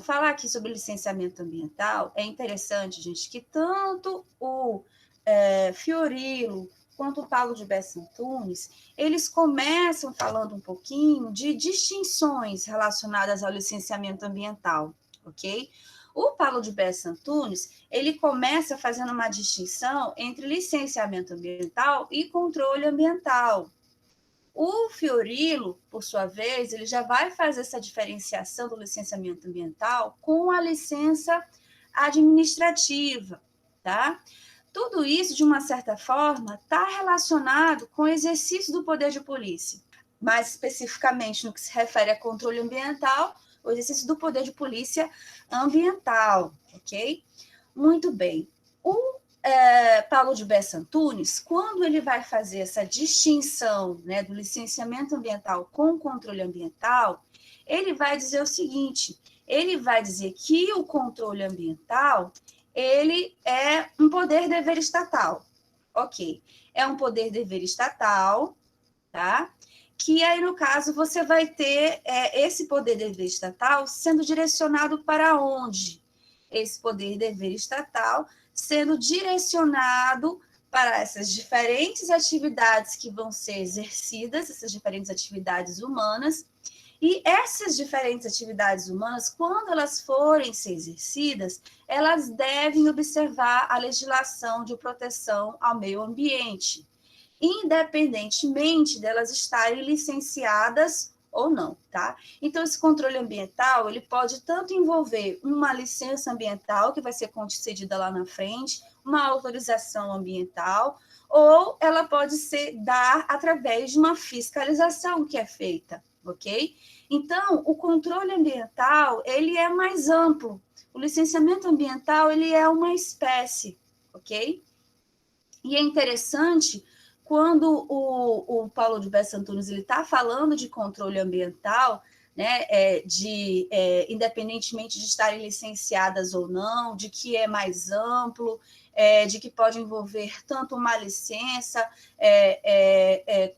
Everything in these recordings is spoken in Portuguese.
falar aqui sobre licenciamento ambiental, é interessante, gente, que tanto o Fiorilo quanto o Paulo de Bessa Antunes, eles começam falando um pouquinho de distinções relacionadas ao licenciamento ambiental, ok? O Paulo de Bessa Antunes, ele começa fazendo uma distinção entre licenciamento ambiental e controle ambiental. O Fiorilo, por sua vez, ele já vai fazer essa diferenciação do licenciamento ambiental com a licença administrativa, tá? Tudo isso, de uma certa forma, está relacionado com o exercício do poder de polícia. Mais especificamente no que se refere a controle ambiental, o exercício do poder de polícia ambiental, ok? Muito bem. O Paulo de Bessa Antunes, quando ele vai fazer essa distinção, né, do licenciamento ambiental com controle ambiental, ele vai dizer o seguinte, ele vai dizer que o controle ambiental, ele é um poder-dever estatal, ok? É um poder-dever estatal, tá? Que aí, no caso, você vai ter esse poder-dever estatal sendo direcionado para onde? Esse poder-dever estatal sendo direcionado para essas diferentes atividades que vão ser exercidas, essas diferentes atividades humanas, e essas diferentes atividades humanas, quando elas forem ser exercidas, elas devem observar a legislação de proteção ao meio ambiente, independentemente delas estarem licenciadas ou não, tá? Então, esse controle ambiental, ele pode tanto envolver uma licença ambiental, que vai ser concedida lá na frente, uma autorização ambiental, ou ela pode ser dar através de uma fiscalização que é feita, ok? Então, o controle ambiental, ele é mais amplo. O licenciamento ambiental, ele é uma espécie, ok? E é interessante quando o Paulo de Bessa Antunes está falando de controle ambiental, né, independentemente de estarem licenciadas ou não, de que é mais amplo, de que pode envolver tanto uma licença,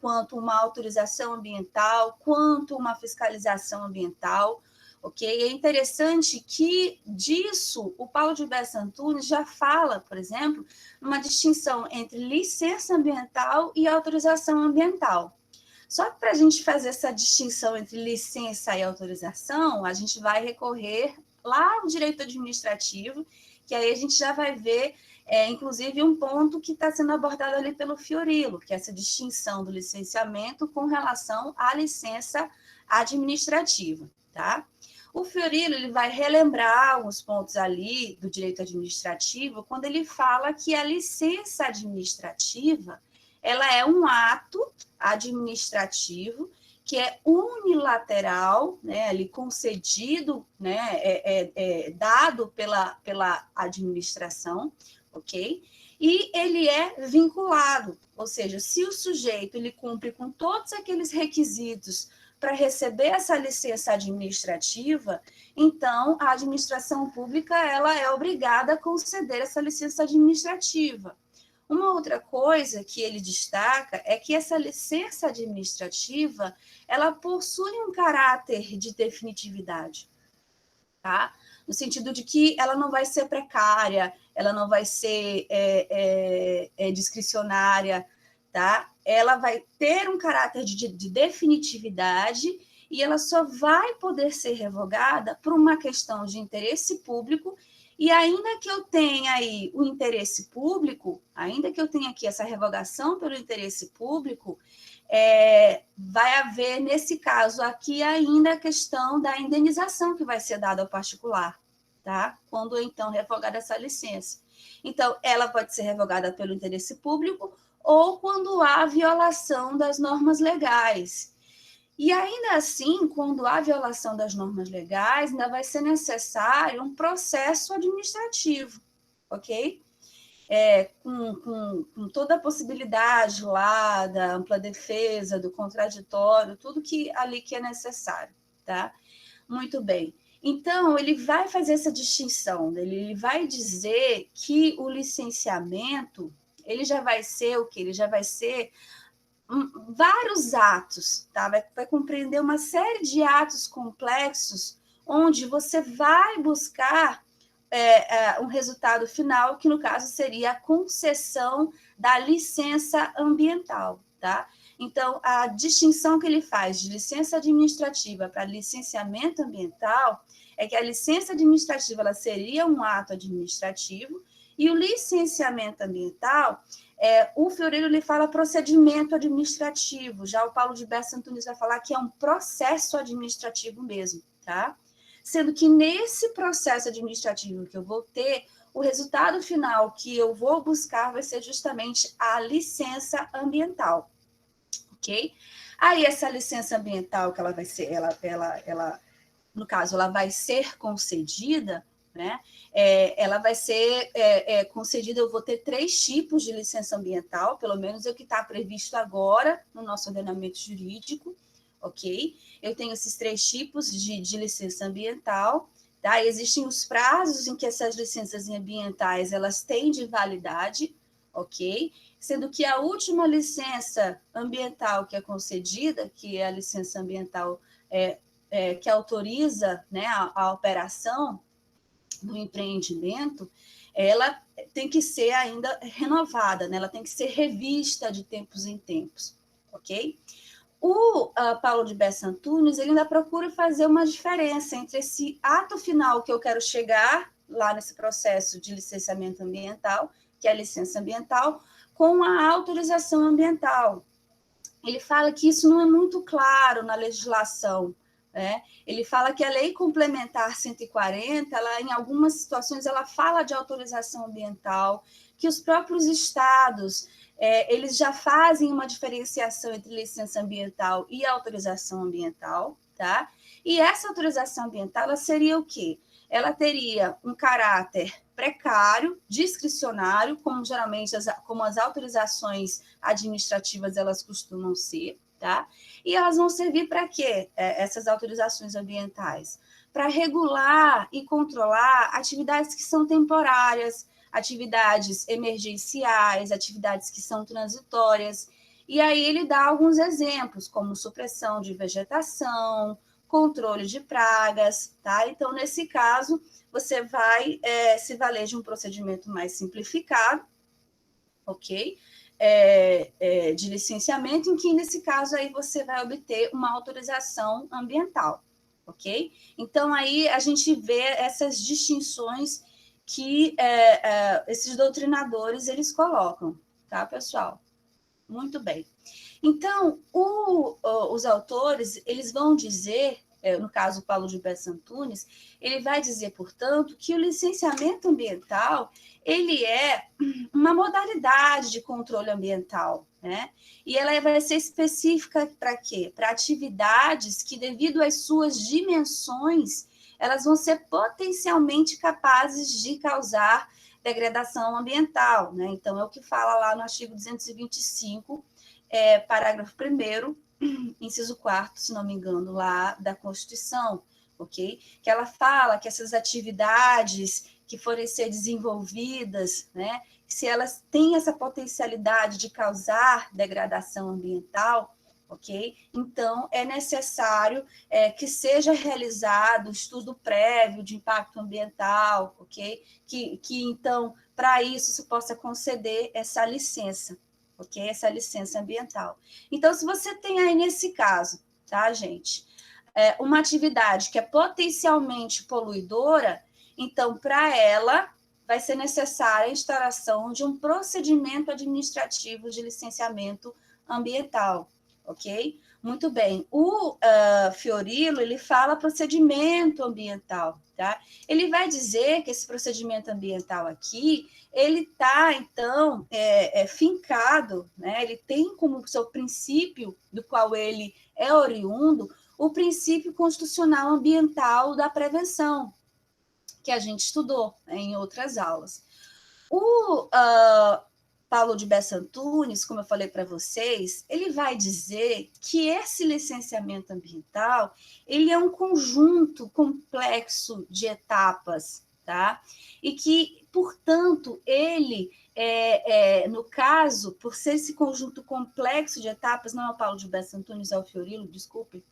quanto uma autorização ambiental, quanto uma fiscalização ambiental. Ok? É interessante que disso o Paulo de Bessa Antunes já fala, por exemplo, uma distinção entre licença ambiental e autorização ambiental. Só que para a gente fazer essa distinção entre licença e autorização, a gente vai recorrer lá ao direito administrativo, que aí a gente já vai ver, inclusive, um ponto que está sendo abordado ali pelo Fiorilo, que é essa distinção do licenciamento com relação à licença administrativa, tá? O Fiorilo, ele vai relembrar alguns pontos ali do direito administrativo quando ele fala que a licença administrativa, ela é um ato administrativo que é unilateral, né, ali concedido, né, dado pela administração, ok? E ele é vinculado, ou seja, se o sujeito ele cumpre com todos aqueles requisitos para receber essa licença administrativa, então a administração pública ela é obrigada a conceder essa licença administrativa. Uma outra coisa que ele destaca é que essa licença administrativa ela possui um caráter de definitividade, tá? No sentido de que ela não vai ser precária, ela não vai ser discricionária, tá? Ela vai ter um caráter de definitividade e ela só vai poder ser revogada por uma questão de interesse público. E ainda que eu tenha aí o interesse público, ainda que eu tenha aqui essa revogação pelo interesse público, vai haver, nesse caso aqui, ainda a questão da indenização que vai ser dada ao particular, tá? Quando, então, revogada essa licença. Então, ela pode ser revogada pelo interesse público ou quando há violação das normas legais. E ainda assim, quando há violação das normas legais, ainda vai ser necessário um processo administrativo, ok? Com toda a possibilidade lá da ampla defesa, do contraditório, tudo que ali que é necessário, tá? Muito bem. Então, ele vai fazer essa distinção, ele vai dizer que o licenciamento, ele já vai ser o quê? Ele já vai ser vários atos, tá? Vai compreender uma série de atos complexos onde você vai buscar um resultado final, que no caso seria a concessão da licença ambiental, tá? Então, a distinção que ele faz de licença administrativa para licenciamento ambiental é que a licença administrativa ela seria um ato administrativo e o licenciamento ambiental, o Fiorilo ele fala procedimento administrativo, já o Paulo de Bessa Antunes vai falar que é um processo administrativo mesmo, tá? Sendo que nesse processo administrativo que eu vou ter, o resultado final que eu vou buscar vai ser justamente a licença ambiental, ok? Aí essa licença ambiental que ela vai ser, no caso, ela vai ser concedida, né? Ela vai ser concedida, eu vou ter 3 tipos de licença ambiental, pelo menos é o que está previsto agora no nosso ordenamento jurídico, ok? Eu tenho esses 3 tipos de licença ambiental, tá? Existem os prazos em que essas licenças ambientais, elas têm de validade, ok? Sendo que a última licença ambiental que é concedida, que é a licença ambiental que autoriza, né, a operação do empreendimento, ela tem que ser ainda renovada, né? Ela tem que ser revista de tempos em tempos, ok? O Paulo de Bessa Antunes, ele ainda procura fazer uma diferença entre esse ato final que eu quero chegar lá nesse processo de licenciamento ambiental, que é a licença ambiental, com a autorização ambiental. Ele fala que isso não é muito claro na legislação, né? Ele fala que a Lei Complementar 140, ela, em algumas situações, ela fala de autorização ambiental, que os próprios estados eles já fazem uma diferenciação entre licença ambiental e autorização ambiental, tá? E essa autorização ambiental, ela seria o quê? Ela teria um caráter precário, discricionário, como geralmente como as autorizações administrativas elas costumam ser, tá? E elas vão servir para quê? Essas autorizações ambientais? Para regular e controlar atividades que são temporárias, atividades emergenciais, atividades que são transitórias. E aí ele dá alguns exemplos, como supressão de vegetação, controle de pragas, tá? Então, nesse caso, você vai se valer de um procedimento mais simplificado, ok? De licenciamento, em que, nesse caso, aí você vai obter uma autorização ambiental, ok? Então, aí a gente vê essas distinções que esses doutrinadores, eles colocam, tá, pessoal? Muito bem. Então, os autores, eles vão dizer, no caso, Paulo de Bessa Antunes, ele vai dizer, portanto, que o licenciamento ambiental, ele é uma modalidade de controle ambiental, né? E ela vai ser específica para quê? Para atividades que, devido às suas dimensões, elas vão ser potencialmente capazes de causar degradação ambiental, né? Então, é o que fala lá no artigo 225, parágrafo 1º, inciso 4º, se não me engano, lá da Constituição, ok? Que ela fala que essas atividades que forem ser desenvolvidas, né, se elas têm essa potencialidade de causar degradação ambiental, ok? Então, é necessário que seja realizado estudo prévio de impacto ambiental, ok? Que então, para isso, se possa conceder essa licença, ok? Essa licença ambiental. Então, se você tem aí nesse caso, tá, gente? Uma atividade que é potencialmente poluidora, então, para ela, vai ser necessária a instauração de um procedimento administrativo de licenciamento ambiental, ok? Muito bem. O Fiorilo, ele fala procedimento ambiental, tá? Ele vai dizer que esse procedimento ambiental aqui, ele está, então, fincado, né? Ele tem como seu princípio, do qual ele é oriundo, o princípio constitucional ambiental da prevenção, que a gente estudou, né, em outras aulas. O Paulo de Bessa Antunes, como eu falei para vocês, ele vai dizer que esse licenciamento ambiental, ele é um conjunto complexo de etapas, tá? E que portanto, ele, no caso, por ser esse conjunto complexo de etapas, não é o Paulo de Bessa Antunes, é o Fiorilo, desculpe,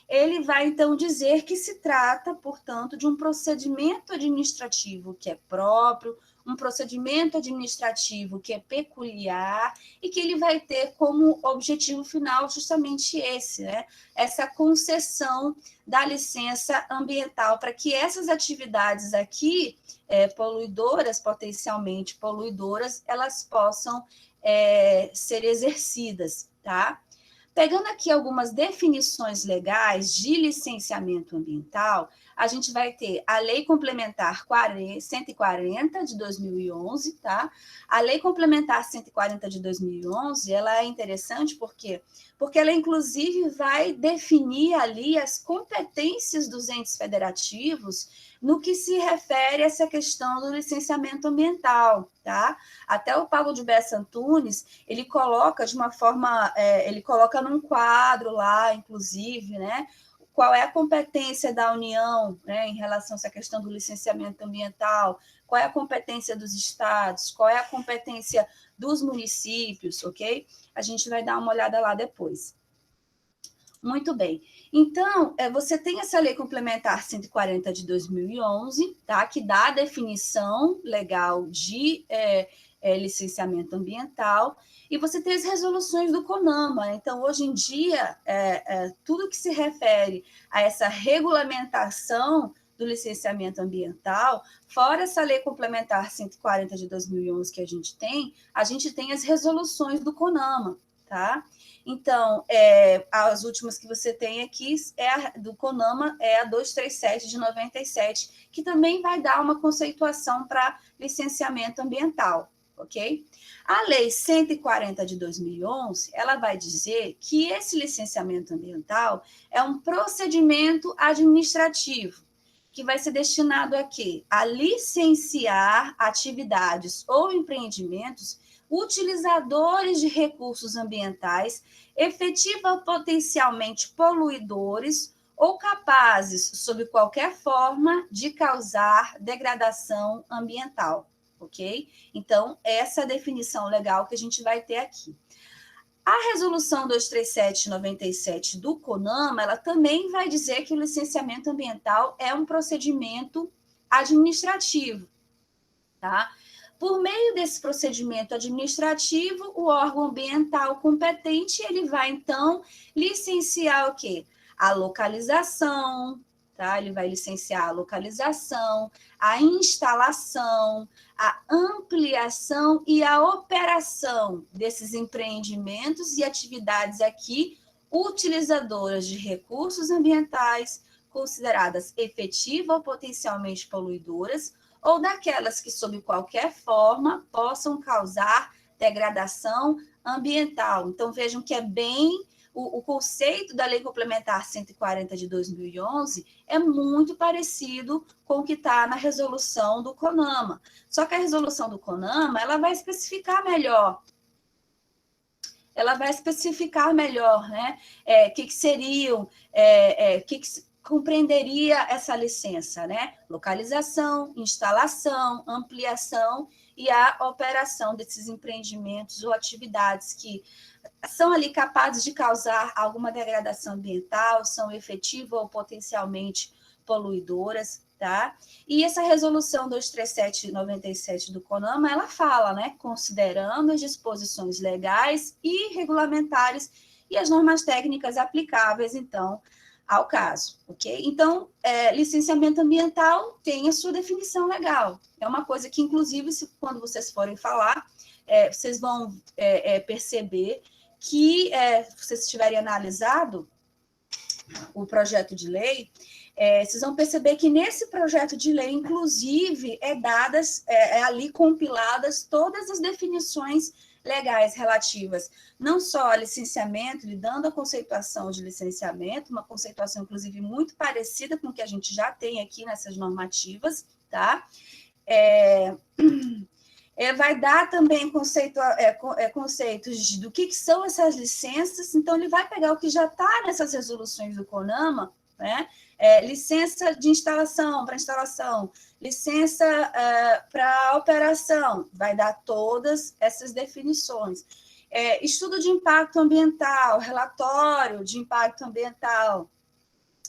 ele vai, então, dizer que se trata, portanto, de um procedimento administrativo que é próprio, um procedimento administrativo que é peculiar e que ele vai ter como objetivo final justamente esse, né? Essa concessão da licença ambiental para que essas atividades aqui, poluidoras, potencialmente poluidoras, elas possam ser exercidas, tá? Pegando aqui algumas definições legais de licenciamento ambiental, a gente vai ter a Lei Complementar 140 de 2011, tá? A Lei Complementar 140 de 2011, ela é interessante porque ela inclusive vai definir ali as competências dos entes federativos no que se refere a essa questão do licenciamento ambiental, tá? Até o Paulo de Bessa Antunes, ele coloca de uma forma, ele coloca num quadro lá, inclusive, né? Qual é a competência da União, né, em relação a essa questão do licenciamento ambiental, qual é a competência dos estados, qual é a competência dos municípios, ok? A gente vai dar uma olhada lá depois. Muito bem. Então, você tem essa Lei Complementar 140 de 2011, tá? Que dá a definição legal de licenciamento ambiental, e você tem as resoluções do CONAMA. Então, hoje em dia, tudo que se refere a essa regulamentação do licenciamento ambiental, fora essa Lei Complementar 140 de 2011 que a gente tem as resoluções do CONAMA, tá? Então, as últimas que você tem aqui do CONAMA é a 237 de 97, que também vai dar uma conceituação para licenciamento ambiental, ok? A Lei 140 de 2011, ela vai dizer que esse licenciamento ambiental é um procedimento administrativo que vai ser destinado a quê? A licenciar atividades ou empreendimentos utilizadores de recursos ambientais, efetiva potencialmente poluidores ou capazes, sob qualquer forma, de causar degradação ambiental, ok? Então, essa é a definição legal que a gente vai ter aqui. A resolução 237/97 do CONAMA, ela também vai dizer que o licenciamento ambiental é um procedimento administrativo, tá? Por meio desse procedimento administrativo, o órgão ambiental competente, ele vai, então, licenciar o quê? A localização, tá? Ele vai licenciar a localização, a instalação, a ampliação e a operação desses empreendimentos e atividades aqui utilizadoras de recursos ambientais, consideradas efetiva ou potencialmente poluidoras, ou daquelas que, sob qualquer forma, possam causar degradação ambiental. Então, vejam que é bem o conceito da Lei Complementar 140 de 2011 é muito parecido com o que está na resolução do CONAMA. Só que a resolução do CONAMA, ela vai especificar melhor. Né? Que seriam, que compreenderia essa licença, né? Localização, instalação, ampliação e a operação desses empreendimentos ou atividades que são ali capazes de causar alguma degradação ambiental, são efetivas ou potencialmente poluidoras, tá? E essa resolução 237/97 do CONAMA, ela fala, né, considerando as disposições legais e regulamentares e as normas técnicas aplicáveis, então, ao caso, ok? Então, licenciamento ambiental tem a sua definição legal. É uma coisa que, inclusive, quando vocês forem falar, vocês vão perceber que, se vocês tiverem analisado o projeto de lei, vocês vão perceber que nesse projeto de lei, inclusive, ali compiladas todas as definições legais relativas não só a licenciamento, lhe dando a conceituação de licenciamento, uma conceituação, inclusive, muito parecida com o que a gente já tem aqui nessas normativas, tá? Vai dar também conceitos do que são essas licenças, então ele vai pegar o que já está nessas resoluções do CONAMA, né? Licença de instalação, para instalação, Licença para operação, vai dar todas essas definições. Estudo de impacto ambiental, relatório de impacto ambiental.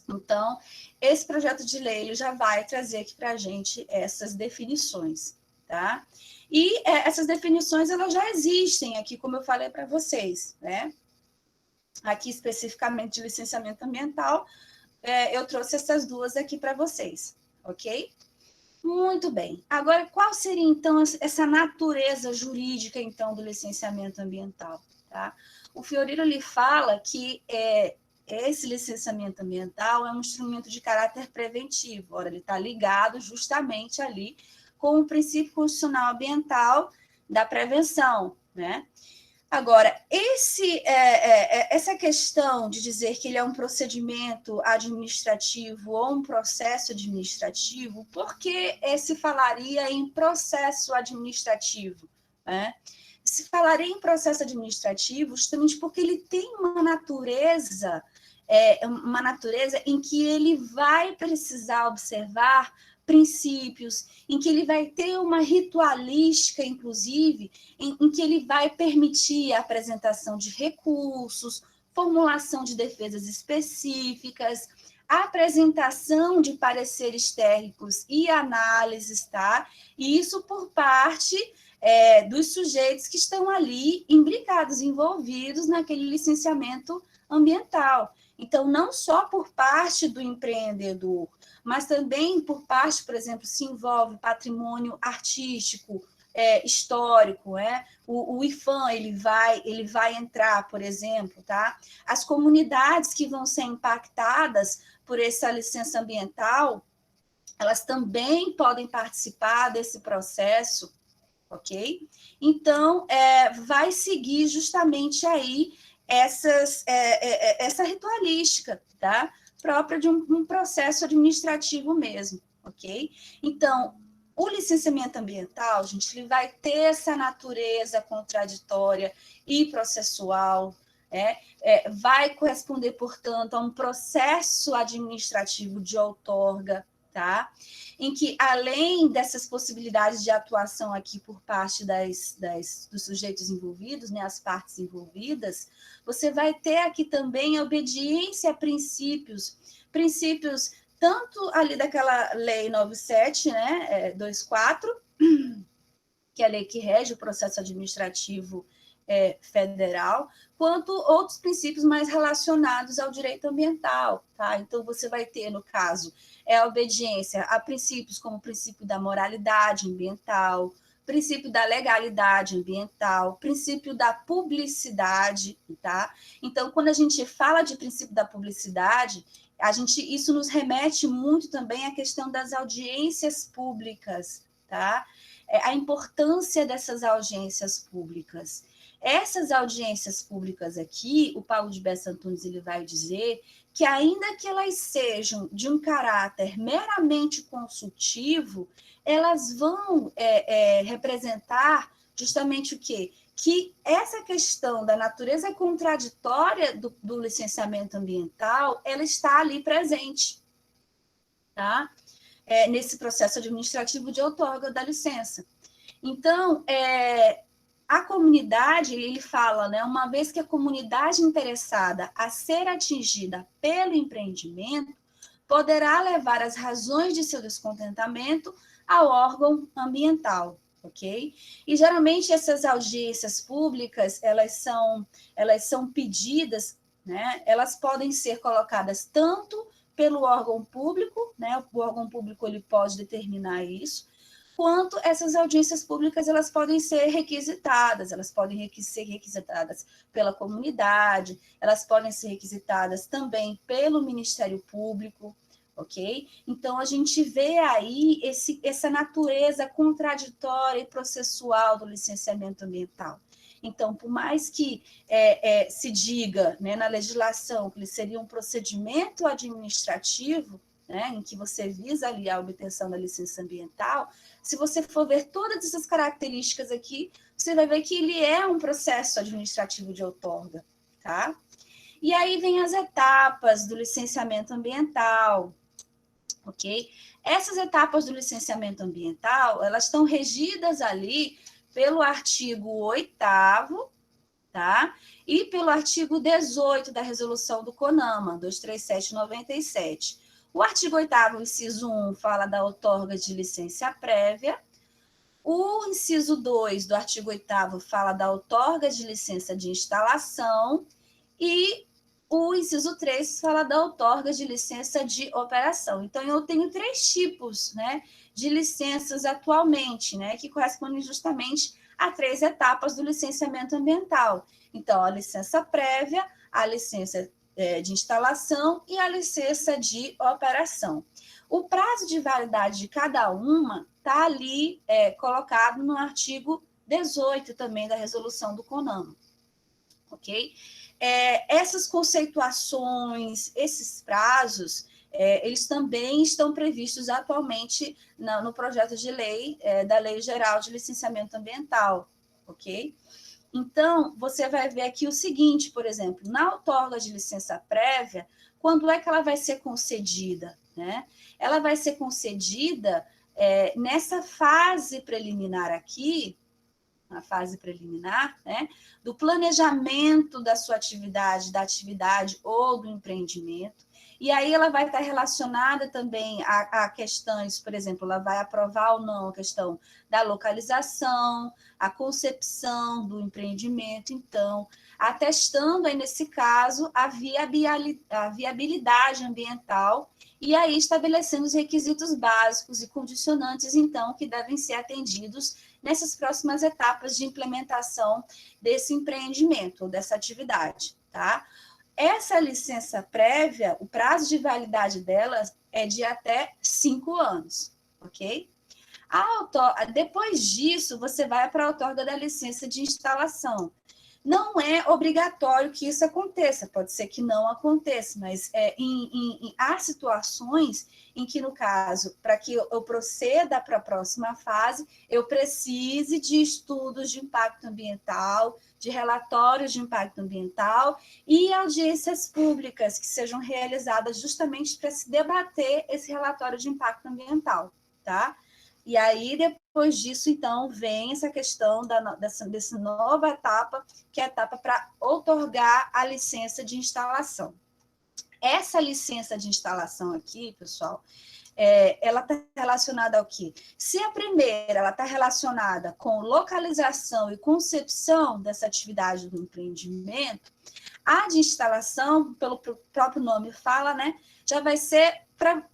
Então, esse projeto de lei ele já vai trazer aqui para a gente essas definições, tá? E essas definições elas já existem aqui, como eu falei para vocês, né? Aqui especificamente de licenciamento ambiental, eu trouxe essas duas aqui para vocês, ok? Muito bem. Agora, qual seria, então, essa natureza jurídica, então, do licenciamento ambiental? Tá? O Fiorino, ele fala que esse licenciamento ambiental é um instrumento de caráter preventivo. Ora, ele está ligado justamente ali com o princípio constitucional ambiental da prevenção, né? Agora, essa questão de dizer que ele é um procedimento administrativo ou um processo administrativo, por que se falaria em processo administrativo? Né? Se falaria em processo administrativo justamente porque ele tem uma natureza em que ele vai precisar observar princípios, em que ele vai ter uma ritualística, inclusive, em que ele vai permitir a apresentação de recursos, formulação de defesas específicas, apresentação de pareceres técnicos e análises, tá? E isso por parte dos sujeitos que estão ali imbricados, envolvidos naquele licenciamento ambiental. Então, não só por parte do empreendedor, mas também por parte, por exemplo, se envolve patrimônio artístico, histórico, o IFAM ele vai entrar, por exemplo, tá? As comunidades que vão ser impactadas por essa licença ambiental, elas também podem participar desse processo, ok? Então, vai seguir justamente aí essa ritualística, tá? Própria de um processo administrativo mesmo, ok? Então, o licenciamento ambiental, gente, ele vai ter essa natureza contraditória e processual, vai corresponder, portanto, a um processo administrativo de outorga, tá? Em que, além dessas possibilidades de atuação aqui por parte dos sujeitos envolvidos, né, as partes envolvidas, você vai ter aqui também a obediência a princípios tanto ali daquela lei 97, né, 24, que é a lei que rege o processo administrativo federal, quanto outros princípios mais relacionados ao direito ambiental, tá? Então, você vai ter, no caso, a obediência a princípios como o princípio da moralidade ambiental, princípio da legalidade ambiental, princípio da publicidade, tá? Então, quando a gente fala de princípio da publicidade, isso nos remete muito também à questão das audiências públicas, tá? A importância dessas audiências públicas. Essas audiências públicas aqui, o Paulo de Bessa Antunes ele vai dizer que, ainda que elas sejam de um caráter meramente consultivo, elas vão representar justamente o quê? Que essa questão da natureza contraditória do licenciamento ambiental, ela está ali presente, tá? Nesse processo administrativo de outorga da licença. Então, a comunidade, ele fala, né, uma vez que a comunidade interessada a ser atingida pelo empreendimento poderá levar as razões de seu descontentamento ao órgão ambiental, ok? E, geralmente, essas audiências públicas, elas são pedidas, né, elas podem ser colocadas tanto pelo órgão público, né, o órgão público ele pode determinar isso, quanto essas audiências públicas elas podem ser requisitadas, elas podem ser requisitadas pela comunidade, elas podem ser requisitadas também pelo Ministério Público, ok? Então, a gente vê aí essa natureza contraditória e processual do licenciamento ambiental. Então, por mais que se diga, né, na legislação que ele seria um procedimento administrativo, né, em que você visa ali a obtenção da licença ambiental, se você for ver todas essas características aqui, você vai ver que ele é um processo administrativo de outorga, tá? E aí vem as etapas do licenciamento ambiental. ok? Essas etapas do licenciamento ambiental, elas estão regidas ali pelo artigo 8º, tá? E pelo artigo 18 da resolução do CONAMA, 237/97. O artigo 8º, inciso 1, fala da outorga de licença prévia. O inciso 2 do artigo 8º fala da outorga de licença de instalação. E o inciso 3 fala da outorga de licença de operação. Então, eu tenho 3 tipos, né, de licenças atualmente, né, que correspondem justamente a 3 etapas do licenciamento ambiental. Então, a licença prévia, a licença de instalação e a licença de operação. O prazo de validade de cada uma está ali colocado no artigo 18 também da resolução do CONAMA, ok? Essas conceituações, esses prazos, eles também estão previstos atualmente no projeto de lei da Lei Geral de Licenciamento Ambiental, ok? Então, você vai ver aqui o seguinte, por exemplo, na outorga de licença prévia, quando é que ela vai ser concedida, né? Ela vai ser concedida nessa fase preliminar aqui, na fase preliminar, né, do planejamento da sua atividade, da atividade ou do empreendimento. E aí ela vai estar relacionada também a questões, por exemplo, ela vai aprovar ou não a questão da localização, a concepção do empreendimento, então, atestando aí, nesse caso, a viabilidade ambiental e aí estabelecendo os requisitos básicos e condicionantes, então, que devem ser atendidos nessas próximas etapas de implementação desse empreendimento, ou dessa atividade, tá? Essa licença prévia, o prazo de validade dela é de até 5 anos, ok? Depois disso, você vai para a outorga da licença de instalação. Não é obrigatório que isso aconteça, pode ser que não aconteça, mas há situações em que, no caso, para que eu proceda para a próxima fase, eu precise de estudos de impacto ambiental, de relatórios de impacto ambiental e audiências públicas que sejam realizadas justamente para se debater esse relatório de impacto ambiental, tá? E aí, depois disso, então, vem essa questão dessa nova etapa, que é a etapa para outorgar a licença de instalação. Essa licença de instalação aqui, pessoal, ela está relacionada ao quê? Se a primeira ela está relacionada com localização e concepção dessa atividade do empreendimento, a de instalação, pelo próprio nome fala, né, já vai ser para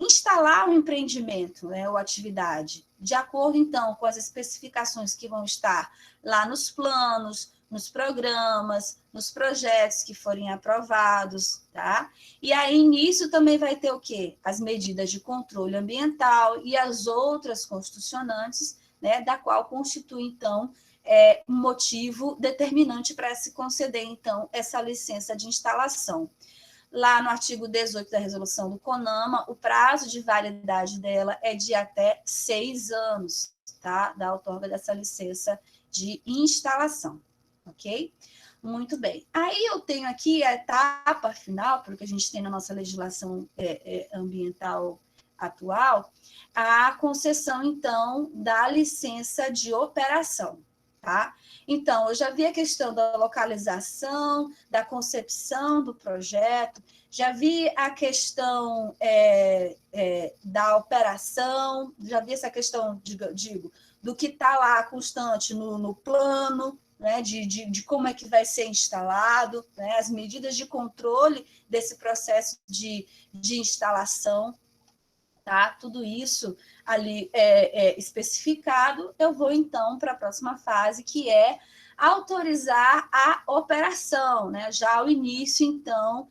instalar um empreendimento, né, ou atividade, de acordo, então, com as especificações que vão estar lá nos planos, nos programas, nos projetos que forem aprovados, tá? E aí, nisso também vai ter o quê? As medidas de controle ambiental e as outras constitucionantes, né, da qual constitui, então, um motivo determinante para se conceder, então, essa licença de instalação. Lá no artigo 18 da resolução do CONAMA, o prazo de validade dela é de até 6 anos, tá? Da outorga dessa licença de instalação, ok? Muito bem. Aí eu tenho aqui a etapa final, porque a gente tem na nossa legislação ambiental atual, a concessão, então, da licença de operação, tá? Então, eu já vi a questão da localização, da concepção do projeto, já vi a questão da operação, já vi essa questão, digo, do que está lá constante no plano, né, de como é que vai ser instalado, né, as medidas de controle desse processo de instalação, tá? Tudo isso ali especificado. Eu vou, então, para a próxima fase, que é autorizar a operação, né? Já o início, então,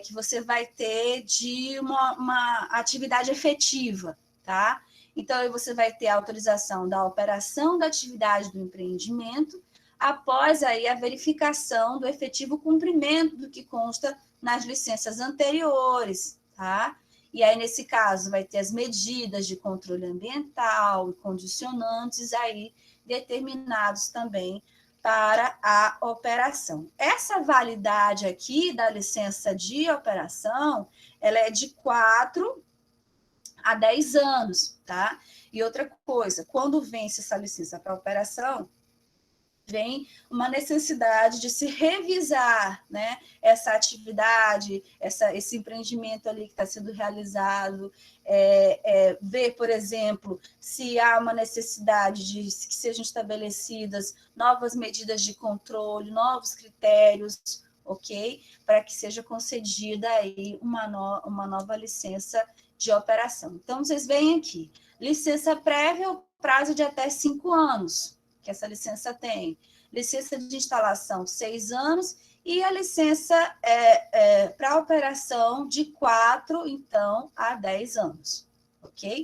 que você vai ter de uma atividade efetiva, tá? Então, aí você vai ter a autorização da operação da atividade do empreendimento, após aí a verificação do efetivo cumprimento do que consta nas licenças anteriores, tá? E aí, nesse caso, vai ter as medidas de controle ambiental e condicionantes aí determinados também para a operação. Essa validade aqui da licença de operação, ela é de 4 a 10 anos, tá? E outra coisa, quando vence essa licença para operação, vem uma necessidade de se revisar, né, essa atividade, esse empreendimento ali que está sendo realizado, ver, por exemplo, se há uma necessidade de que sejam estabelecidas novas medidas de controle, novos critérios, ok? Para que seja concedida aí uma nova licença de operação. Então, vocês veem aqui, licença prévia, o prazo de até 5 anos, que essa licença tem. Licença de instalação, 6 anos, e a licença para operação de 4, então, a 10 anos, ok?